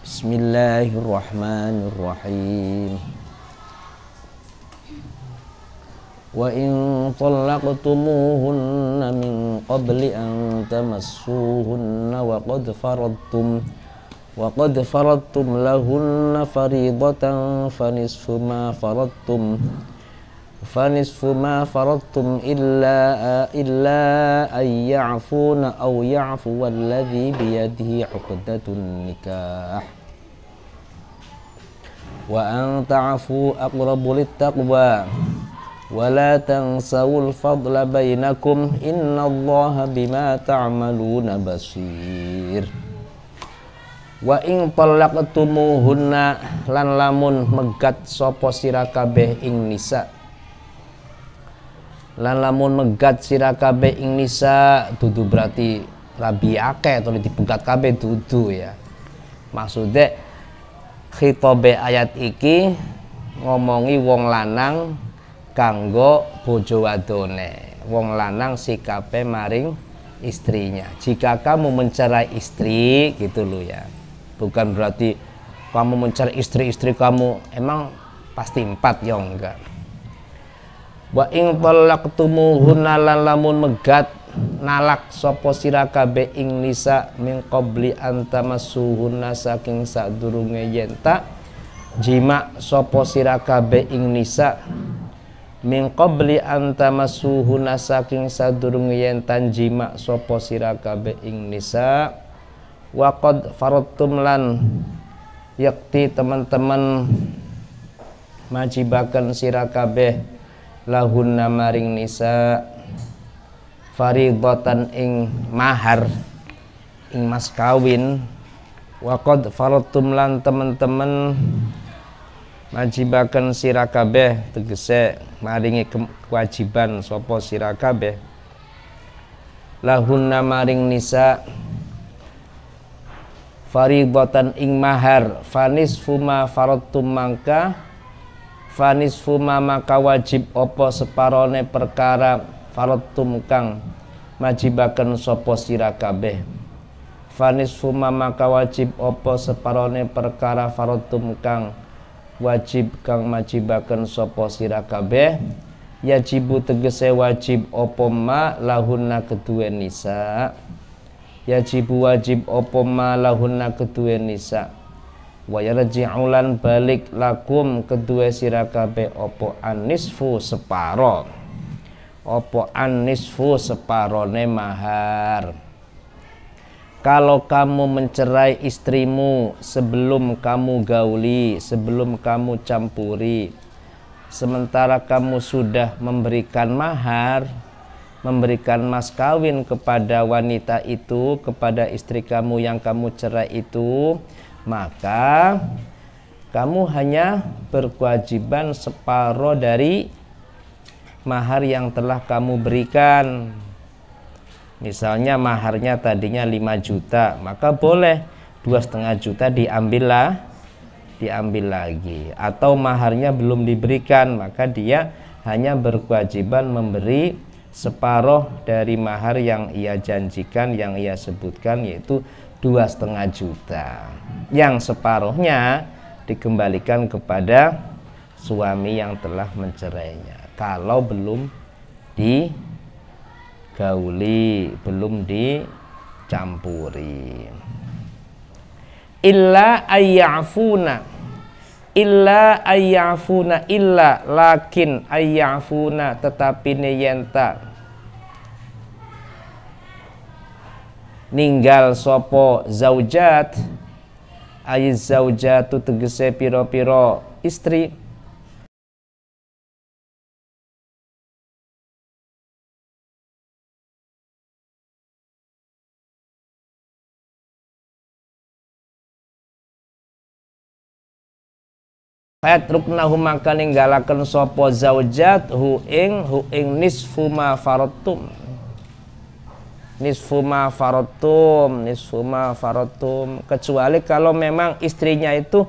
Bismillahirrahmanirrahim. Wa in talaqtumuhunna min qabli an tamassuhunna wa qad faradtum lahunna faridatan fanisfu ma faradtum illa an ya'funa aw ya'fu walladhi biyadihi 'uqdatun nikah wa an ta'fu aqrabu littaqwa wa la tansawul fadla bainakum innallaha bima ta'maluna basir. Wa in talaqtumuhunna lan lamun megat sapa sira kabeh ing nisa, lan lamun megat sira kabeh ing nisa dudu berarti rabi akeh atau dipegat kabeh dudu ya. Maksudnya khitobe ayat iki ngomongi wong lanang kanggo bojo wadone, wong lanang sikape maring istrinya. Jika kamu mencerai istri gitu loh ya, bukan berarti kamu mencari istri-istri kamu emang pasti 4 ya enggak. Wa in talaqtumuhunna lan lamun megat nalak sapa sira kabeh ing nisa min qabli antamassuhunna saking sadurunge yen tak jima sapa sira kabeh ing nisa min qabli antamassuhunna saking sadurunge yen tan jima sapa sira kabeh ing nisa wa qad faradtum lan yakti teman-teman majibaken sira kabeh lahunna maring nisa faridatan ing mahar ing mas kawin wa qad faradtum lan teman-teman majibaken sira kabeh tegese maringi kewajiban sapa sira kabeh lahunna maring nisa faridatan ing mahar fanisfu ma faradtum maka wajib apa separone perkara faradtum kang majibaken sapa sira kabeh. Fanisfu maka wajib apa separone perkara faradtum kang wajib kang majibaken sapa sira kabeh. Yajibu tegese wajib apa ma lahunna kedue nisa. Yajibu wajib apa ma lahunna kedue nisa. Wa yarji'ulan balik lakum kedue sira kabeh apa anisfu separo. Apa anisfu separone mahar. Kalau kamu mencerai istrimu sebelum kamu gauli, sebelum kamu campuri, sementara kamu sudah memberikan mahar, memberikan mas kawin kepada wanita itu, kepada istri kamu yang kamu cerai itu, maka kamu hanya berkewajiban separuh dari mahar yang telah kamu berikan. Misalnya maharnya tadinya 5 juta, maka boleh 2,5 juta diambil lagi. Atau maharnya belum diberikan, maka dia hanya berkewajiban memberi separuh dari mahar yang ia janjikan, yang ia sebutkan, yaitu 2,5 juta. Yang separuhnya dikembalikan kepada suami yang telah mencerainya. Kalau belum digauli, belum dicampuri. Illa ayyafuna, illa lakin ayyafuna, tetapi yenta ninggal sopo zaujat, ayiz zaujatu tegese piro-piro istri, fatruknahu maka ninggalaken sapa zaujat hu ing nisfu ma faradtum, nisfu ma faradtum, kecuali kalau memang istrinya itu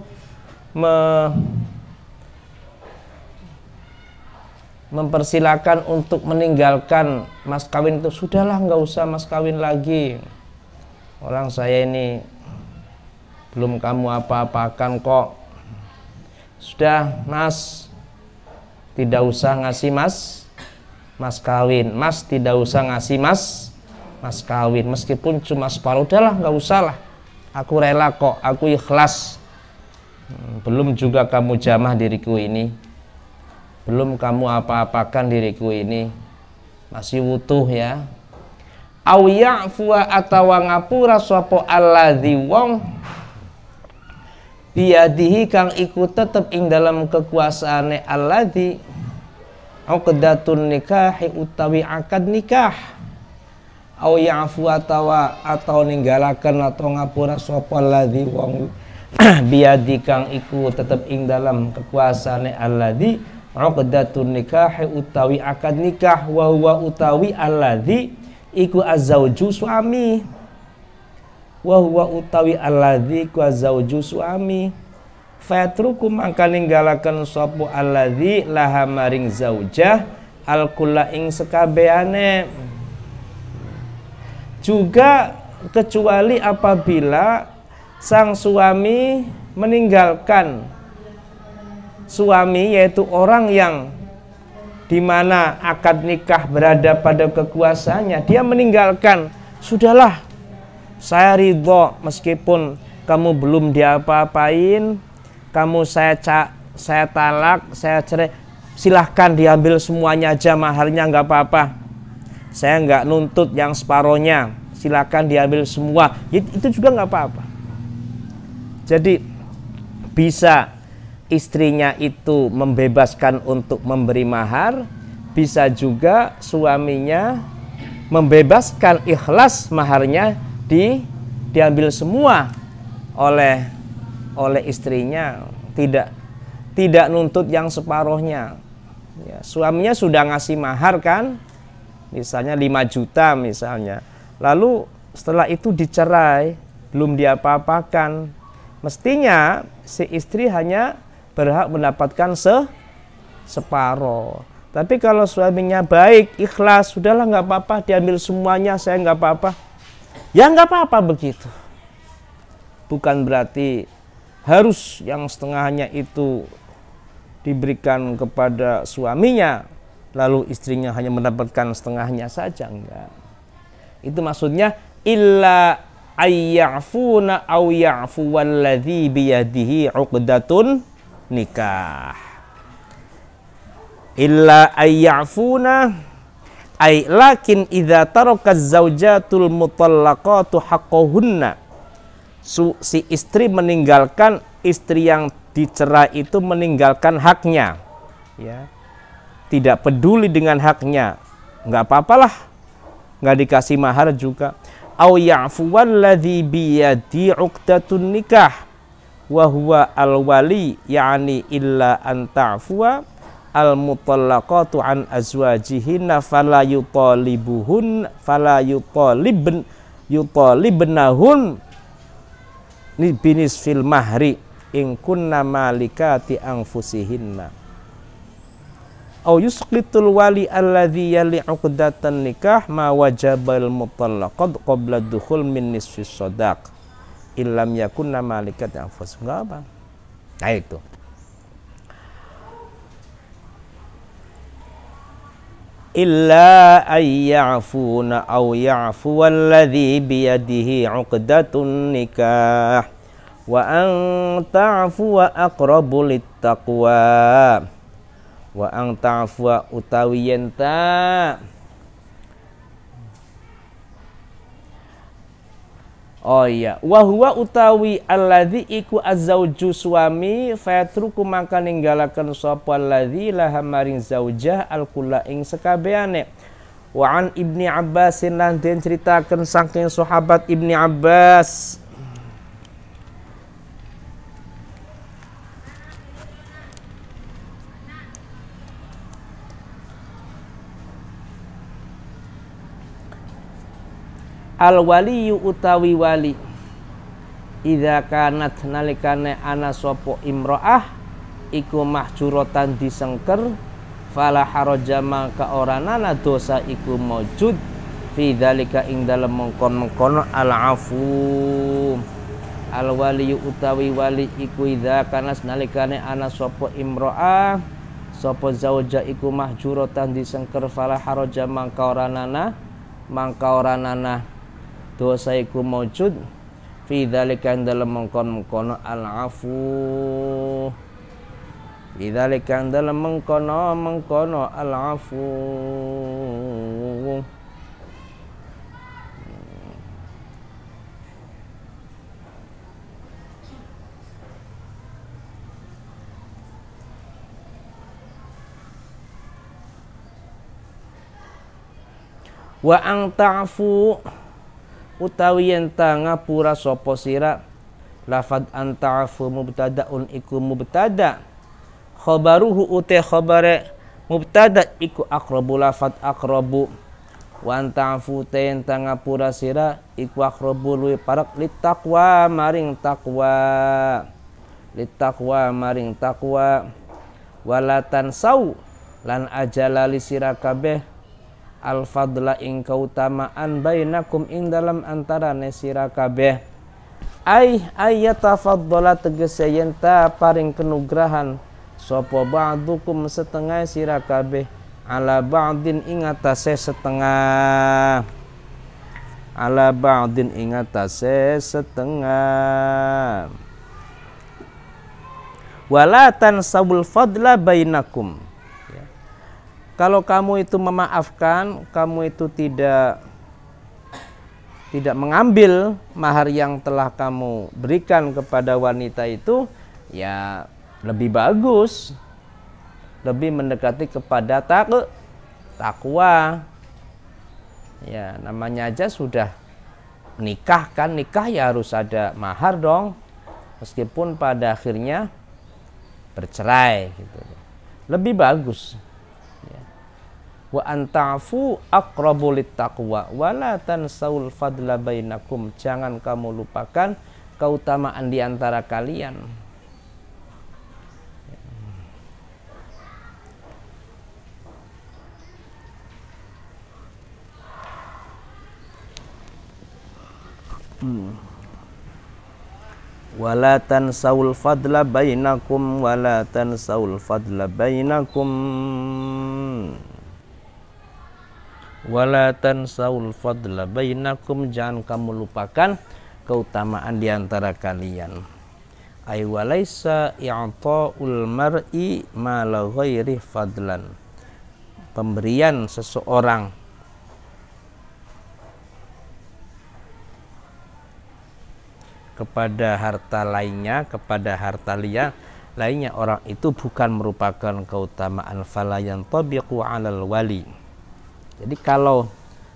mempersilahkan untuk meninggalkan mas kawin itu, sudahlah nggak usah mas kawin lagi, orang saya ini belum kamu apa-apakan kok. Sudah Mas, tidak usah ngasih mas kawin. Mas tidak usah ngasih mas kawin, meskipun cuma separuh, udahlah nggak usah lah, aku rela kok, aku ikhlas. Belum juga kamu jamah diriku ini, belum kamu apa-apakan diriku ini, masih utuh ya. Au ya'fuwa atawa ngapura sapa alladzi wong biadihi kang iku tetep ing dalam kekuasaane alladzi uqdatun nikahi utawi akad nikah. Au ya'fu atawa atau ninggalaken atau ngapura sapa alladzi wong biadi kang iku tetep ing dalam kekuasaane alladzi uqdatun nikahi utawi akad nikah, wa huwa utawi alladzi iku azauju suami, wa huwa utawi alladzi ku azauju suami. Fatruku mangka ninggalaken sapa alladzi laha maring zaujah alkulla ing sekabehane. Juga kecuali apabila sang suami meninggalkan, suami yaitu orang yang di mana akad nikah berada pada kekuasaannya, dia meninggalkan, sudahlah saya ridho meskipun kamu belum diapa-apain, kamu saya talak, saya cerai, silahkan diambil semuanya aja maharnya, nggak apa-apa, saya nggak nuntut yang separohnya, silahkan diambil semua, itu juga nggak apa-apa. Jadi bisa istrinya itu membebaskan untuk memberi mahar, bisa juga suaminya membebaskan ikhlas maharnya diambil semua oleh istrinya, tidak nuntut yang separohnya. Ya, suaminya sudah ngasih mahar kan, misalnya 5 juta misalnya, lalu setelah itu dicerai, belum diapa-apakan, mestinya si istri hanya berhak mendapatkan separoh. Tapi kalau suaminya baik, ikhlas, sudahlah nggak apa-apa, diambil semuanya, saya nggak apa-apa, ya nggak apa-apa begitu. Bukan berarti harus yang setengahnya itu diberikan kepada suaminya, lalu istrinya hanya mendapatkan setengahnya saja, enggak. Itu maksudnya illa ayya'funa aw ya'fu walladzi biyadihi 'uqdatun nikah. Illa ayya'funa ay lakin idza taraka az-zawjatul mutallaqatu haqqahunna. Si istri meninggalkan, istri yang dicerai itu meninggalkan haknya, ya, tidak peduli dengan haknya, nggak apa-apalah, nggak dikasih mahar juga. Au ya'fu walladzi biyadi 'uqdatun nikah wa huwa al-wali, yani illa an ta'fuwa al-mutallaqatu an azwajihinna fala yutalibnahun binis fil mahri in kunna malikati anfusihinna. Au yusqitul wali alladhi yali 'uqdatan nikah ma wajabal mutallaqat qabla dukhul min nisfis shadaq illam yakunna malikat anfus. Enggak apa. Nah itu. Illa ayya'funa aw ya'fu alladhi biyadihi 'uqdatun nikah wa an ta'fu wa aqrabu littaqwa wa an ta'fu utawi yenta. Oh iya, wa huwa utawi alladzi iku azzauju suami fatruku maka ninggalaken sapa alladzi laha maring zaujah alkula ing sekabehane. Wa an Ibni Abbas lan den ceritaken saking sahabat Ibni Abbas. Al-waliyu utawi wali idza kanat nalikane ana sapa imro'ah iku mahjuratan disengker fala haraja maka ora ana dosa iku maujud fi dzalika ing dalem mengkon-mengkon al-afu al wali utawi wali iku idza kana nalikane ana sapa imro'ah sapa zauja iku mahjuratan disengker fala haraja mangka ora nana dosa iku maujud fi dzalika dalam mengkon-mengkono al afu bidzalika dalam mengkono al afu wa ang ta'fu utawi yen ta ngapura sapa sira lafad an ta'fu mubtadaun iku mubtada khabaruhu uta khabare mubtada iku aqrabu lafad aqrabu wa an ta'fu ten ta ngapura sira iku aqrabu luwih parek litaqwa maring taqwa wala tansau lan ajala li sira kabeh al fadla ing kautamaan bainakum ing dalam antarane sira kabeh ay yatafaddala tegese yen ta paring kenugrahan sapa ba'dukum setengah sira kabeh ala ba'din ing atase setengah wala tansabul fadla bainakum. Kalau kamu itu memaafkan, kamu itu tidak mengambil mahar yang telah kamu berikan kepada wanita itu, ya lebih bagus, lebih mendekati kepada takwa. Ya, namanya aja sudah menikah kan, nikah ya harus ada mahar dong, meskipun pada akhirnya bercerai gitu. Lebih bagus. Wa anta'fu aqrabu littaqwa wa la tansaul fadla bainakum. Jangan kamu lupakan keutamaan di antara kalian. Wala tansaul fadla bainakum wala tansaul fadla bainakum wala tansaul fadla bainakum. Jangan kamu lupakan keutamaan di antara kalian. Ay walaisa i'ta'ul mar'i ma la ghairi fadlan. Pemberian seseorang kepada harta lainnya, lainnya orang itu bukan merupakan keutamaan. Fala yantabiqu 'alal wali. Jadi kalau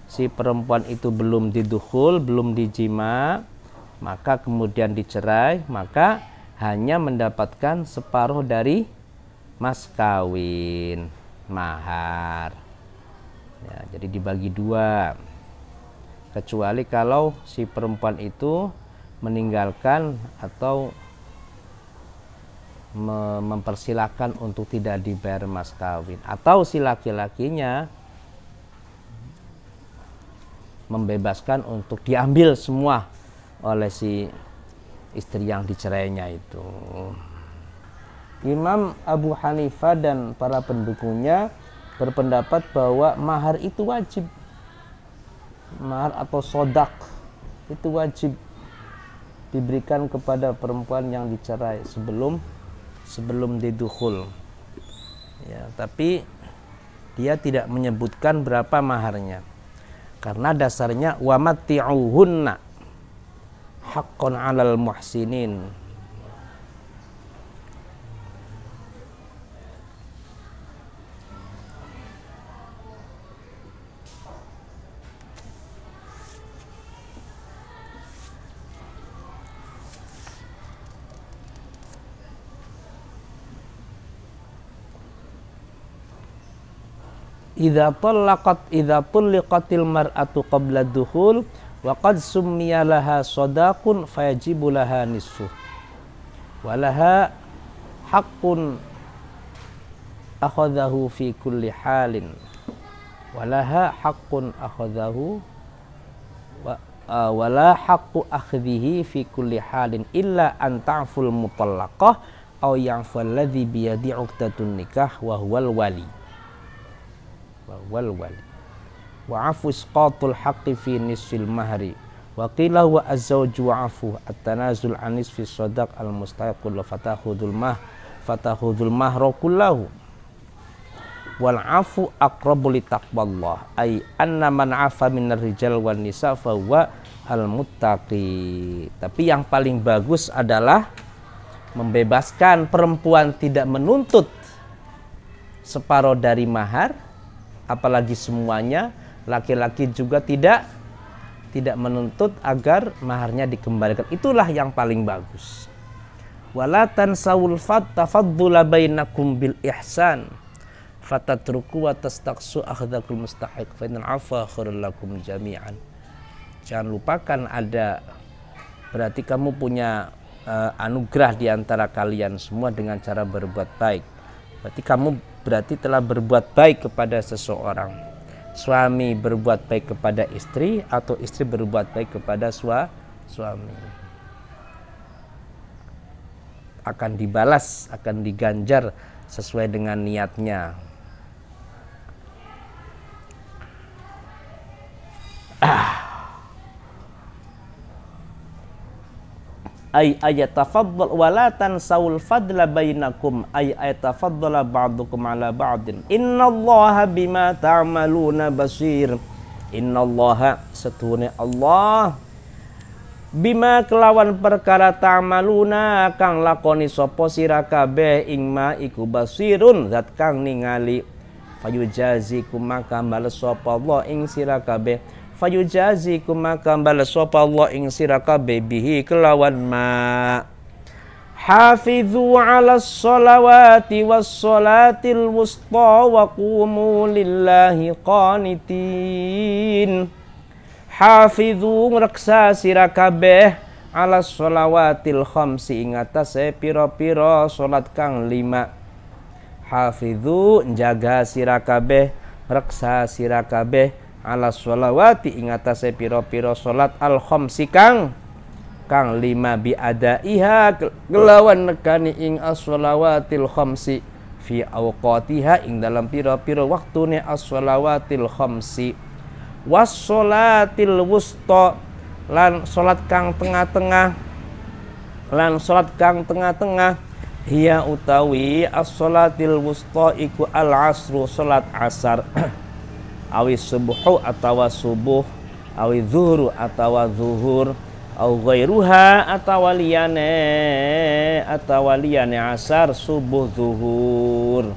si perempuan itu belum didukhul, belum dijima, maka kemudian dicerai, maka hanya mendapatkan separuh dari mas kawin, mahar. Ya, jadi dibagi dua. Kecuali kalau si perempuan itu meninggalkan atau mempersilahkan untuk tidak dibayar mas kawin, atau si laki-lakinya membebaskan untuk diambil semua oleh si istri yang dicerainya itu. Imam Abu Hanifah dan para pendukungnya berpendapat bahwa mahar itu wajib. Mahar atau sodak itu wajib diberikan kepada perempuan yang dicerai sebelum didukhul. Ya, tapi dia tidak menyebutkan berapa maharnya. Karena dasarnya wa matti'uhunna haqqan 'alal muhsinin. Idza tulliqatil mar'atu qabla dukhul wa qad summiya laha sadaqun fayajibu laha nisfu wa laha haqqun akhadhahu fi kulli halin wa laha haqqun akhadhahu wala haqqu akhdhihi fi kulli halin illa an ta'ful mutallaqah aw ya'fal ladzi bi yadi 'uqdatun nikah wa huwal wali wa afu isqatul haqqi fi nisfil mahri wa qila wa az-zawju wa afu at-tanazul an nisfi sadaq al-mustaqil fatakhudul mahra kullahu wal afu aqrabu li taqwallah ay anna man afa minar rijal wan nisa fa huwa al muttaqi. Tapi yang paling bagus adalah membebaskan perempuan, tidak menuntut separuh dari mahar, apalagi semuanya. Laki-laki juga tidak menuntut agar maharnya dikembalikan. Itulah yang paling bagus. Wala tansawul tafaddula bainakum bil ihsan fatatruku wa tastaqsu akhdakul mustahiq fa inal afa khairul lakum jami'an. Jangan lupakan ada, berarti kamu punya anugerah di antara kalian semua dengan cara berbuat baik. Berarti kamu telah berbuat baik kepada seseorang. Suami berbuat baik kepada istri atau istri berbuat baik kepada suami. Akan dibalas, akan diganjar sesuai dengan niatnya. Ay ayatafaddal wala tansawul fadla bainakum ay ayatafaddala ba'dukum ala ba'din innallaha bima ta'maluna basir. Innallaha setuhune Allah bima kelawan perkara ta'maluna kang lakoni sapa sira kabeh ing ma iku basirun zat kang ningali. Fayujazikum maka bales sapa Allah ing sira kabeh fayujazikum maka bales sapa Allah ing sira kabeh bihi kelawan ma. Hafizu 'alas sholawati was sholatil wusta wa qumu lillahi qanitin. Hafizu reksa sira kabeh 'alas sholawatil khamsi ing atase pira-pira salat kang 5. Hafizu jaga sira kabeh reksa sira kabeh ala sholawati ing atase pira-pira salat al khamsi kang 5 bi adaiha kelawan nekani ing as-sholawatil khamsi fi awqatiha ing dalam pira-pira waktune as-sholawatil khamsi was sholatil wusta lan salat kang tengah-tengah hiya utawi as-sholatil wusta iku al-asru salat asar awi subuhu atawa subuh awi zuhru atawa zuhur au ghairuha atawa liyane asar subuh zuhur.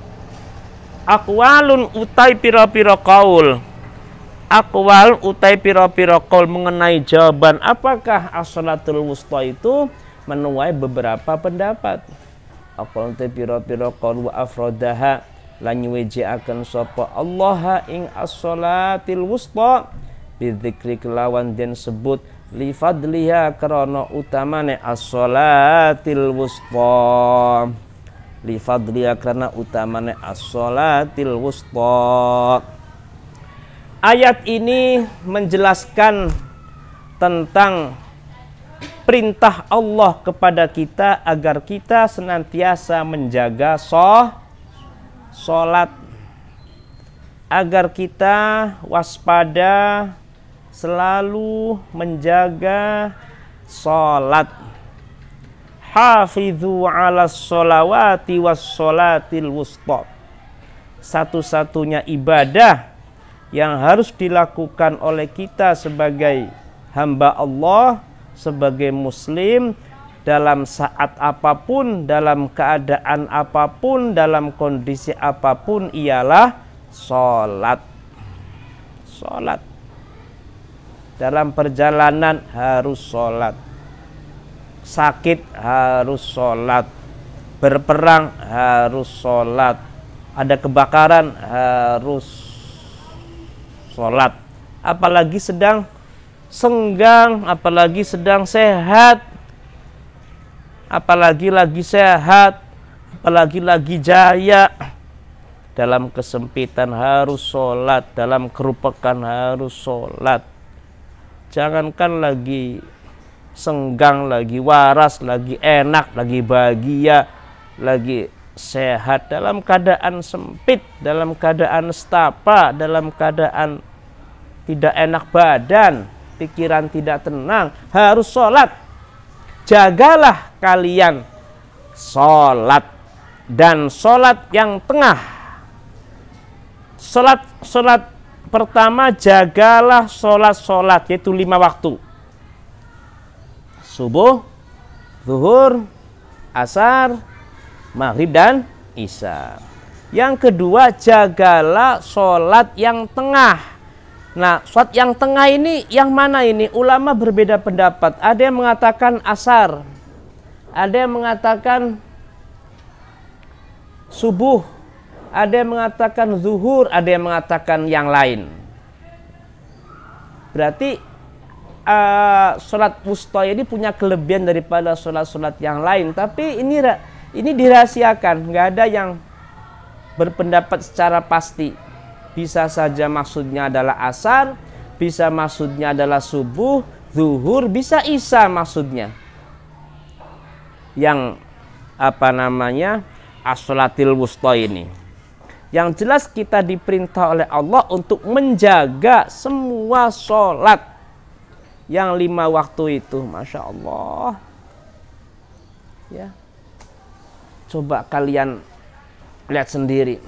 Aqwalun utai pira-pira qaul. Aqwal utai pira-pira qaul mengenai jawaban apakah as-sholatul wusta itu menuai beberapa pendapat. Aqwal utai pira-pira qaul wa afradaha lan nyuwiji-aken sapa Allah ing as-sholatil wusta bidzikri kelawan den sebut li fadliha karana utamane as-sholatil wusta. Li fadliha karana utamane as-sholatil wusta. Ayat ini menjelaskan tentang perintah Allah kepada kita agar kita senantiasa menjaga sholat, agar kita waspada selalu menjaga sholat. Hafidhu ala sholawati was sholatil wusta. Satu-satunya ibadah yang harus dilakukan oleh kita sebagai hamba Allah, sebagai muslim, dalam saat apapun, dalam keadaan apapun, dalam kondisi apapun ialah sholat. Sholat. Dalam perjalanan harus sholat. Sakit harus sholat. Berperang harus sholat. Ada kebakaran harus sholat. Apalagi sedang senggang, apalagi sedang sehat, apalagi lagi sehat, apalagi lagi jaya. Dalam kesempitan harus sholat, dalam kerupakan harus sholat. Jangankan lagi senggang, lagi waras, lagi enak, lagi bahagia, lagi sehat, dalam keadaan sempit, dalam keadaan stapa, dalam keadaan tidak enak badan, pikiran tidak tenang, harus sholat. Jagalah kalian sholat, dan sholat yang tengah. Sholat pertama, jagalah sholat yaitu 5 waktu: subuh, zuhur, asar, maghrib, dan isya. Yang kedua, jagalah sholat yang tengah. Nah, sholat yang tengah ini yang mana ini? Ulama berbeda pendapat. Ada yang mengatakan asar, ada yang mengatakan subuh, ada yang mengatakan zuhur, ada yang mengatakan yang lain. Berarti sholat wusta ini punya kelebihan daripada sholat-sholat yang lain. Tapi ini dirahasiakan, nggak ada yang berpendapat secara pasti. Bisa saja maksudnya adalah asar, bisa maksudnya adalah subuh, zuhur, bisa isya maksudnya. Yang as-sholatil wusta ini. Yang jelas kita diperintah oleh Allah untuk menjaga semua sholat yang 5 waktu itu. Masya Allah. Ya. Coba kalian lihat sendiri.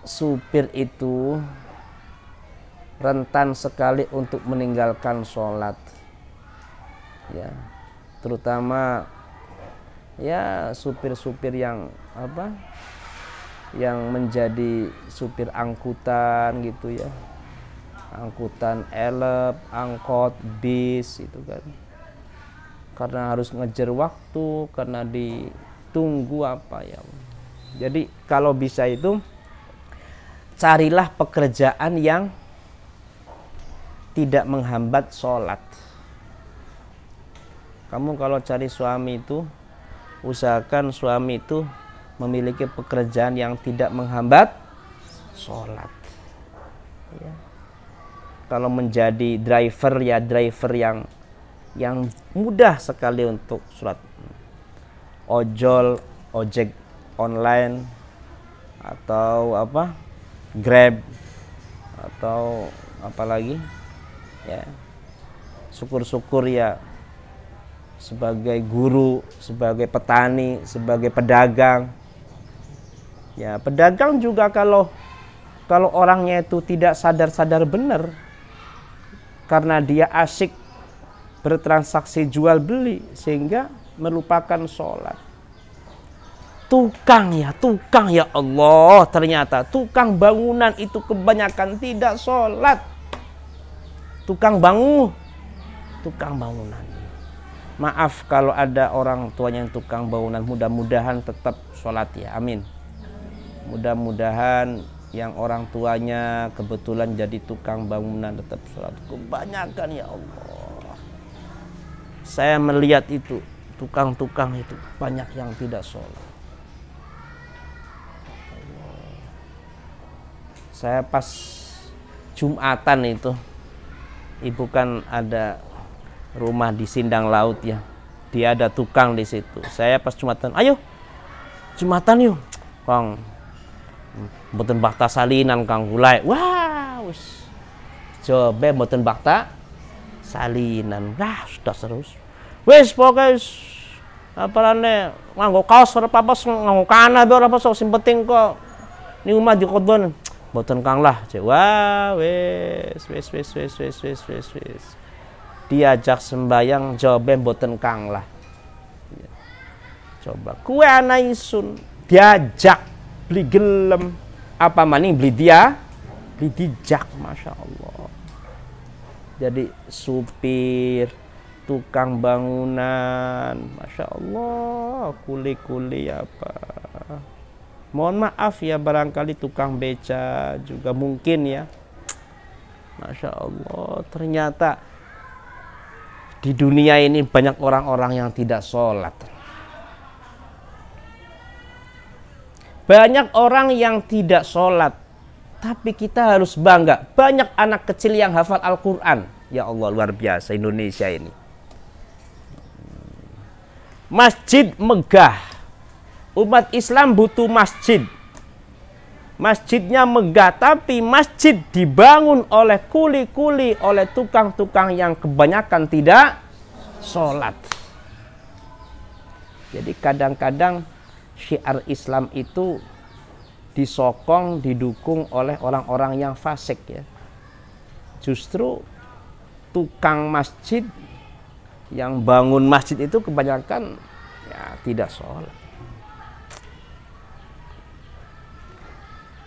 Supir itu rentan sekali untuk meninggalkan sholat. Ya. Terutama ya supir-supir yang yang menjadi supir angkutan gitu ya, angkutan elep, angkot, bis itu kan, karena harus ngejar waktu, karena ditunggu ya. Jadi kalau bisa itu carilah pekerjaan yang tidak menghambat sholat. Kamu kalau cari suami itu, usahakan suami itu memiliki pekerjaan yang tidak menghambat sholat. Ya. Kalau menjadi driver ya driver yang mudah sekali untuk sholat. Ojol, ojek online, atau Grab, atau apalagi ya. Syukur-syukur ya sebagai guru, sebagai petani, sebagai pedagang. Ya, pedagang juga kalau orangnya itu tidak sadar-sadar benar, karena dia asyik bertransaksi jual beli sehingga melupakan sholat. Tukang ya Allah, ternyata tukang bangunan itu kebanyakan tidak sholat. Tukang bangunan. Maaf kalau ada orang tuanya yang tukang bangunan, mudah-mudahan tetap sholat ya, amin. Mudah-mudahan yang orang tuanya kebetulan jadi tukang bangunan tetap sholat. Kebanyakan ya Allah, saya melihat itu tukang-tukang itu banyak yang tidak sholat. Saya pas Jumatan itu, ibu kan ada rumah di Sindang Laut ya, dia ada tukang di situ. Saya pas Jumatan, ayo Jumatan yuk, Kang, mboten bakta salinan Kang gulai. Wah, wis coba mboten bakta salinan. Wah, sudah terus. Wis pokoknya apalane nganggo kaos ora apa-apa, nganggo kana ora apa-apa, sing penting kok ni umah dikodon. Mboten Kang lah. Wah, wis. Diajak sembayang jawabnya mboten Kang lah. Coba kue anak isun diajak beli gelem apa maning beli dijak, masya Allah. Jadi supir, tukang bangunan, masya Allah, kuli-kuli apa. Mohon maaf ya, barangkali tukang beca juga mungkin ya. Masya Allah, ternyata di dunia ini banyak orang-orang yang tidak sholat. Banyak orang yang tidak sholat. Tapi kita harus bangga. Banyak anak kecil yang hafal Al-Quran. Ya Allah, luar biasa Indonesia ini. Masjid megah. Umat Islam butuh masjid. Masjidnya megah, tapi masjid dibangun oleh kuli-kuli, oleh tukang-tukang yang kebanyakan tidak sholat. Jadi kadang-kadang syiar Islam itu disokong, didukung oleh orang-orang yang fasik ya. Justru tukang masjid yang bangun masjid itu kebanyakan ya tidak sholat.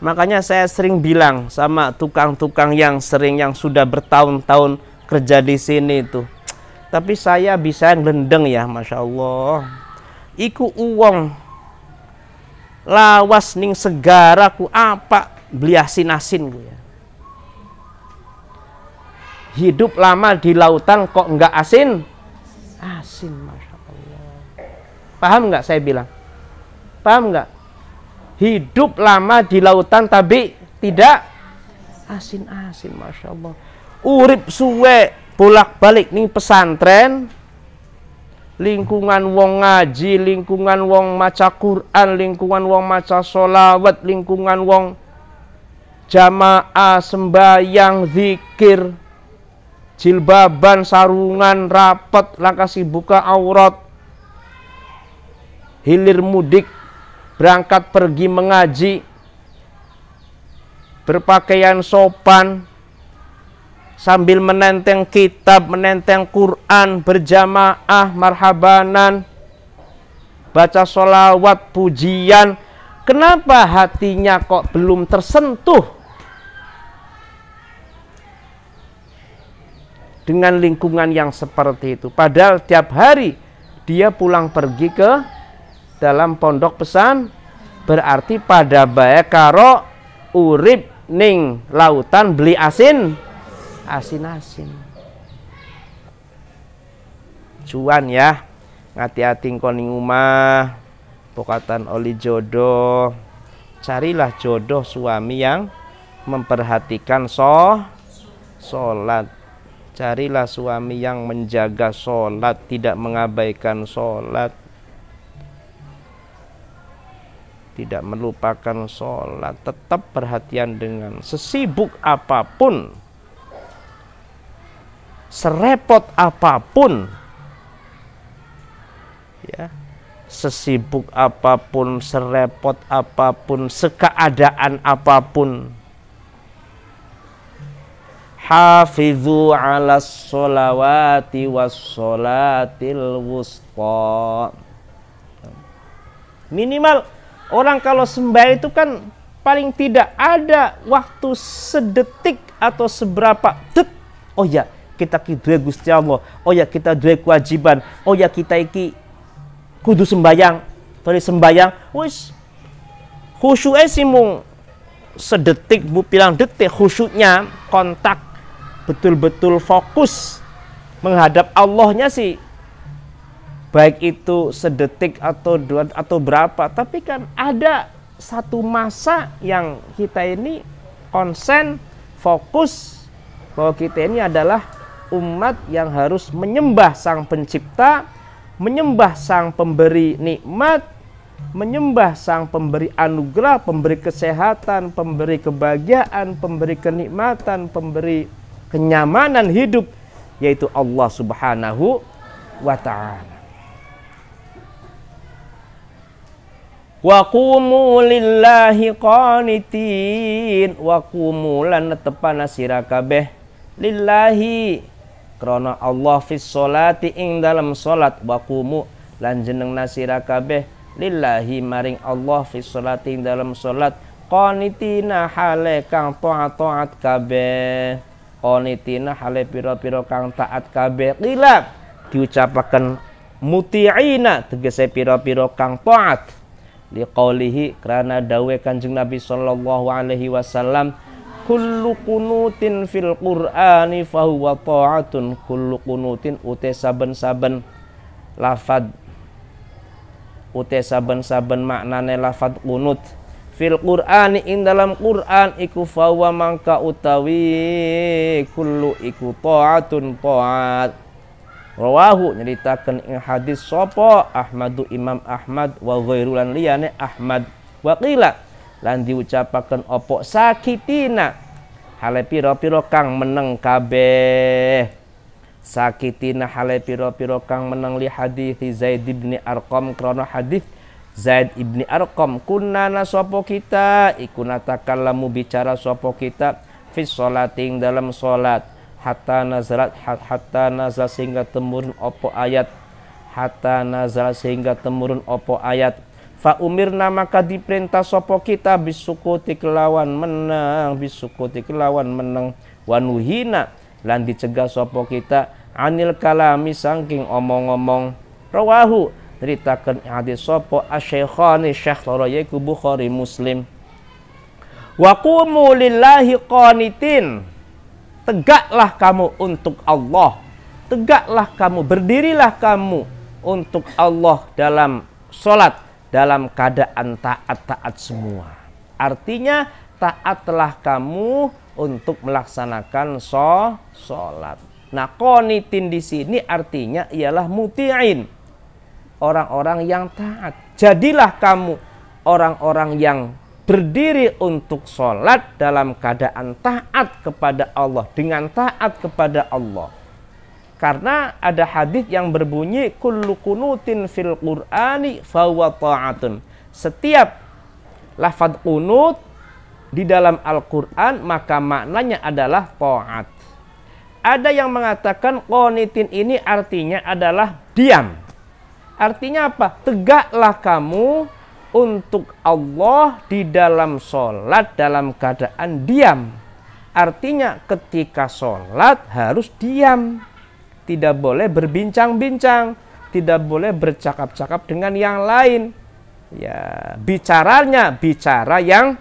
Makanya saya sering bilang sama tukang-tukang yang sudah bertahun-tahun kerja di sini itu. Tapi saya bisa ngelendeng ya, Masya Allah. Iku uang lawas ning segara ku apa beli asin-asin ku ya. Hidup lama di lautan kok enggak asin? Asin, Masya Allah. Paham enggak saya bilang? Paham enggak? Hidup lama di lautan tapi tidak asin-asin, Masya Allah. Urip suwe bolak-balik ning pesantren, lingkungan wong ngaji, lingkungan wong maca Quran, lingkungan wong maca sholawat, lingkungan wong jamaah sembahyang, zikir, jilbaban, sarungan, rapat, langkasi buka aurat, hilir mudik, berangkat pergi mengaji, berpakaian sopan, sambil menenteng kitab, menenteng Quran, berjamaah, marhabanan, baca sholawat, pujian. Kenapa hatinya kok belum tersentuh dengan lingkungan yang seperti itu? Padahal tiap hari dia pulang pergi ke dalam pondok pesan, berarti pada bae karo urip ning lautan beli asin-asin. Cuan ya, ngati-hati koning umah, pokatan oli jodoh. Carilah jodoh suami yang memperhatikan sholat. Carilah suami yang menjaga sholat, tidak mengabaikan sholat, tidak melupakan sholat, tetap perhatian dengan sesibuk apapun, serepot apapun, ya, sesibuk apapun, serepot apapun, sekeadaan apapun, hafizu ala sholawati was sholatil wusta. Minimal orang kalau sembahyang itu kan paling tidak ada waktu sedetik atau seberapa detik. Oh ya, kita duwe Gusti Allah. Oh ya, kita duwe kewajiban. Oh ya, kita iki kudu sembahyang. Bari sembahyang wis khusyuke sih mung sedetik bu pilang detik, khusyuknya kontak betul-betul fokus menghadap Allahnya sih. Baik itu sedetik atau dua atau berapa, tapi kan ada satu masa yang kita ini konsen, fokus bahwa kita ini adalah umat yang harus menyembah Sang Pencipta, menyembah Sang Pemberi nikmat, menyembah Sang Pemberi anugerah, pemberi kesehatan, pemberi kebahagiaan, pemberi kenikmatan, pemberi kenyamanan hidup, yaitu Allah Subhanahu wa Ta'ala. Wa qumu lillahi qanitin, wa qumu lan netepana sira kabeh lillahi krana Allah fis sholati ing dalam salat, wa qumu lan jenengna sira kabeh lillahi maring Allah fis sholati ing dalam salat, qanitina hale kang taat kabeh, qanitina hale pira-pira kang taat kabeh. Qila diucapaken muti'ina tegese pira-pira kang taat, liqaulihi karena dawe Kanjeng Nabi sallallahu alaihi wasallam, kullu qunutin fil Qur'ani fahuwa ta'atun. Kullu qunutin ute saben-saben lafad, ute saben-saben maknane lafad qunut fil Qur'ani ing dalam Qur'an iku fawa mangka utawi kullu iku ta'atun ta'at. Rawahu nyeritakan ing hadis sapa Ahmadu Imam Ahmad wa ghairu lan liyane Ahmad wa qila lan diucapaken opo sakitina hale pira-pira kang meneng kabeh. Sakitina hale pira-pira kang meneng li hadis Zaid bin Arqam krana hadis Zaid ibni Arqam kunana sapa kita iku natakallamu bicara sapa kita fi sholating dalam salat hatta nazarat sehingga temurun opo ayat hatta nazal sehingga temurun opo ayat fa umirna maka diperintah sapa kita bisukuti kelawan menang wanuhina lan dicegah sapa kita anil kalami saking omong-omong. Rawahu ceritakan hadis sapa asy-syaikhani syekh loro yaiku Bukhari Muslim. Wa qumu lillahi qanitin, tegaklah kamu untuk Allah, tegaklah kamu, berdirilah kamu untuk Allah dalam sholat, dalam keadaan taat-taat semua. Artinya taatlah kamu untuk melaksanakan sholat. Nah, qanitin di sini artinya ialah muti'in, orang-orang yang taat. Jadilah kamu orang-orang yang berdiri untuk sholat dalam keadaan taat kepada Allah, dengan taat kepada Allah. Karena ada hadis yang berbunyi kullu kunutin fil Qur'ani fahuwa ta'atun. Setiap lafaz qunut di dalam Al-Qur'an maka maknanya adalah ta'at. Ada yang mengatakan qanitin ini artinya adalah diam. Artinya apa? Tegaklah kamu untuk Allah di dalam sholat dalam keadaan diam. Artinya ketika sholat harus diam. Tidak boleh berbincang-bincang, tidak boleh bercakap-cakap dengan yang lain. Ya, bicara yang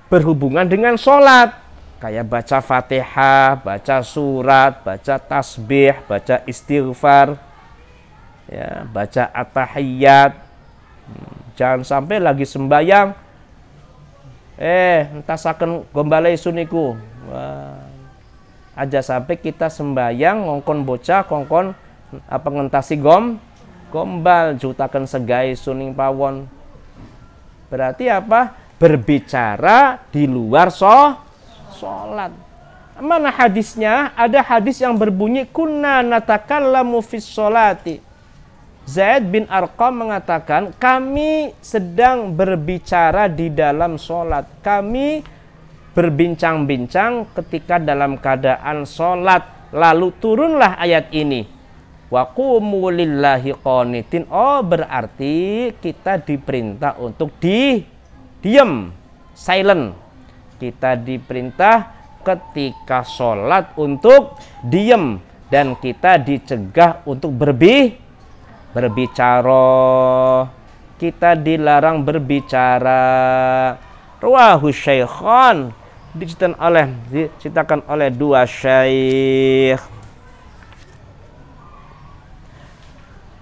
berhubungan dengan sholat. Kayak baca Fatihah, baca surat, baca tasbih, baca istighfar, ya, baca at-tahiyyat. Jangan sampai lagi sembayang entasaken gombalai suniku. Wah. Aja sampai kita sembayang ngongkon bocah kongkon apa ngentasi gombal jutaken segai suning pawon. Berarti apa? Berbicara di luar sholat. Mana hadisnya? Ada hadis yang berbunyi kunna natakallamu fis sholati. Zaid bin Arqam mengatakan kami sedang berbicara di dalam sholat. Kami berbincang-bincang ketika dalam keadaan sholat. Lalu turunlah ayat ini. Wa qumu lillahi qanitin. Oh, berarti kita diperintah untuk diam, silent. Kita diperintah ketika sholat untuk diam. Dan kita dicegah untuk berbicara. Kita dilarang berbicara. Rawahu syaikhan, diceritakan oleh dua syaikh.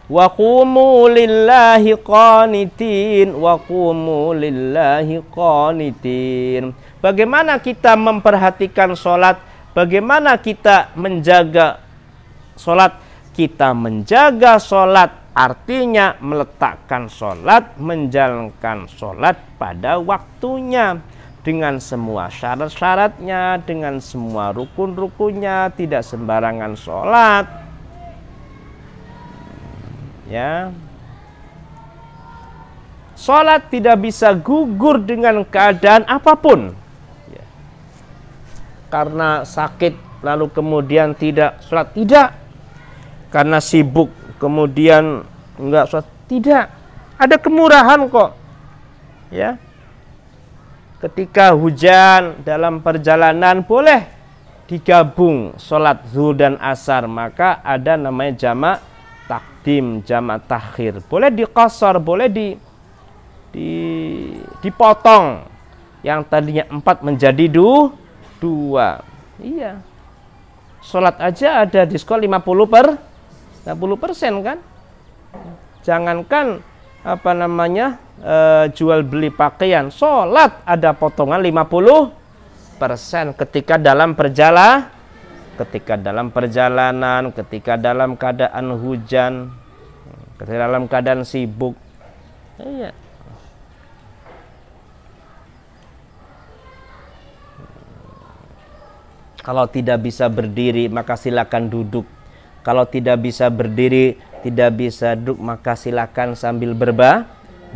Wa qumu lillahi qanitin, wa qumu lillahi qanitin. Bagaimana kita memperhatikan sholat? Bagaimana kita menjaga sholat? Kita menjaga sholat artinya meletakkan sholat, menjalankan sholat pada waktunya dengan semua syarat-syaratnya, dengan semua rukun-rukunnya, tidak sembarangan sholat. Ya, sholat tidak bisa gugur dengan keadaan apapun. Ya. Karena sakit lalu kemudian tidak sholat, tidak. Karena sibuk kemudian enggak sholat, tidak. Ada kemurahan kok. Ya. Ketika hujan dalam perjalanan boleh digabung sholat zuhur dan asar, maka ada namanya jamak takdim, jamak takhir. Boleh diqashar, boleh dipotong. Yang tadinya 4 menjadi 2. Iya. Sholat aja ada diskon 50% kan? Jangankan jual beli pakaian, sholat ada potongan 50% ketika dalam perjalanan, ketika dalam keadaan hujan, ketika dalam keadaan sibuk. Iya. Kalau tidak bisa berdiri, maka silakan duduk. Kalau tidak bisa berdiri, tidak bisa duduk, maka silakan sambil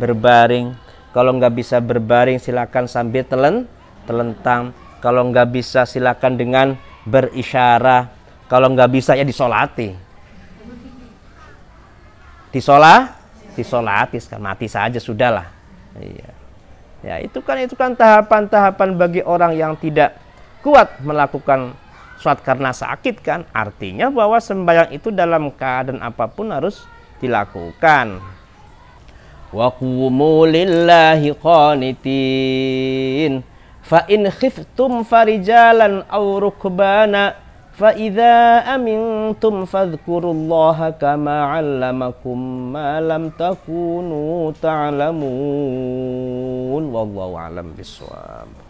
berbaring. Kalau nggak bisa berbaring, silakan sambil telentang. Kalau nggak bisa, silakan dengan berisyarah. Kalau nggak bisa, ya disolati. Disolati, mati saja sudahlah. Iya. Ya, itu kan tahapan-tahapan bagi orang yang tidak kuat melakukan sholat karena sakit kan. Artinya bahwa sembahyang itu dalam keadaan apapun harus dilakukan. Wa qumu lillahi qanitin fa in khiftum farijalan aw rukbana fa idza amintum fadhkurullaha kama 'allamakum ma lam takunu ta'lamun. Wallahu a'lam bishawab.